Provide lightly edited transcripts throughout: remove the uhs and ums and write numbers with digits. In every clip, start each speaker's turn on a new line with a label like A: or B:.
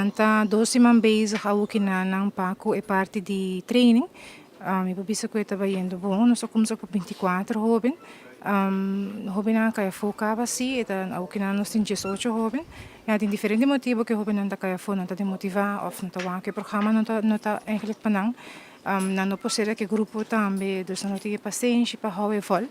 A: Anta 12 man bezig ao kinanang Paco é parte de training. Eu bisa ko estava indo bom, nós começamos com 24 jovens. Jovem não kaya focava assim, então ao kinanang nós temos 18 jovens. E tem diferente motivo que jovem não tá kaya fo, não tá de motivar, ou não tá wa que programa não tá eigenlijk panang. Não pode que grupo também, dus não tem paciência para houden vol.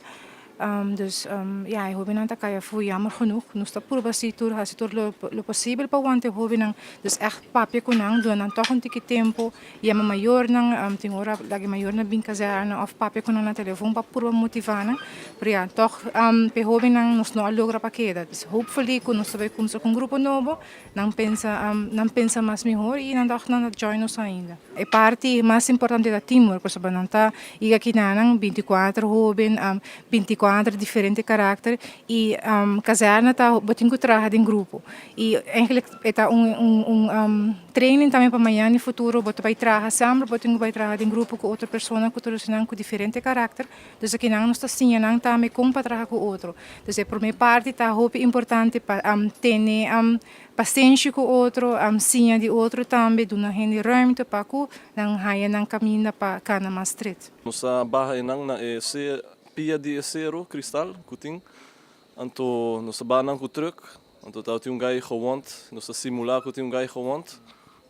A: Ja, ik hoop dat ik voor jammer genoeg. Nu staat pura situr, has situr lo possible pa wante hobi nang dus echt papje kunang doon nang toch een tiki tempo. Ja, maar mayor nang tingora lagi mayor na binkazana of papje kunang na telefoon pa pura motivana. Pero ja, toch pe hobi nang nos no logra pa queda. Dus hopefully kun nos sabe kumsa com grupo novo, nang pensa mas melhor e nang toch nang join nos ainda. E parte mais importante da teamwork, porque nanta iga kinanang 24 hobi 24 diferente caráter e casar tá botinho trabalhar em grupo e eigenlijk é training também para amanhã no futuro botar vai trabalhar sempre botinho vai trabalhar em grupo com outra pessoa com diferente caráter então aqui não está assim não também como para trabalhar com outro então é por minha parte tá muito importante para ter paciência com outro sim de outro também do na gente ruimte para que não haja não caminho para cana mais street
B: nossa barra não na pia de acero, cristal, kuting. Anto nossa banang ku truck, anto tau tinha gai gewond, nossa simular ku tinha gai gewond.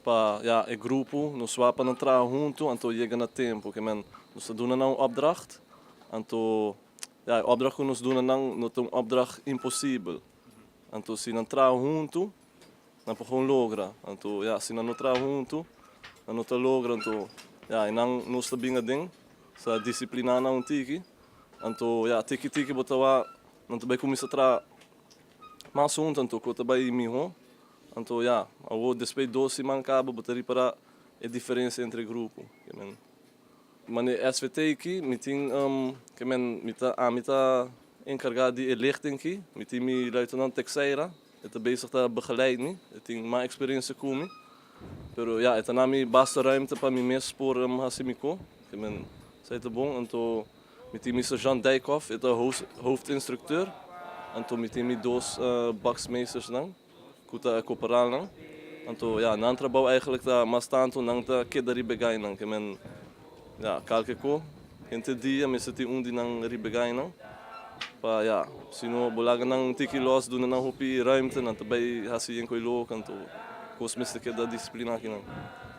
B: Pa ja, e grupo, nos wapen entrar junto, anto chega na tempo, que men nos doen nou opdracht. Anto ja, opdracht que nos doen nou not een opdracht impossível. Anto se não entrar junto, não pode logra. Anto ja, se não entrar junto, não te logra, anto ja, e não nos tá bem ding, sa disciplina na tiki. Anto ja tiki botawa nanto bai começa tra mais anto kota bai miho anto ja ao despeito 12 man cabo botari para a diferença entre grupo kemen mane SVT aqui meeting kemen mita encarregado de lichting aqui meeting mi luitenant Texeira het bezig te begeleiden het tem mais experiência comigo pero ja het nami basta ruimte para mi mes por hasimiko kemen sei te bom anto met die Mr. Jan Dijkhoff, is de hoofdinstructeur. En toen met die dos baksmeesters dan, kuta corporal dan. En toen ja, na trabalho eigenlijk daar maar staan toen dan de kedari begay dan. Kemen ja, kalke ko, inte dia met die undi dan ribegay dan. Pa ja, sino bolaga nang tiki los doen dan hopi ruimte en dan bij hasi en koilo kan to kosmiste keda disciplina kinan.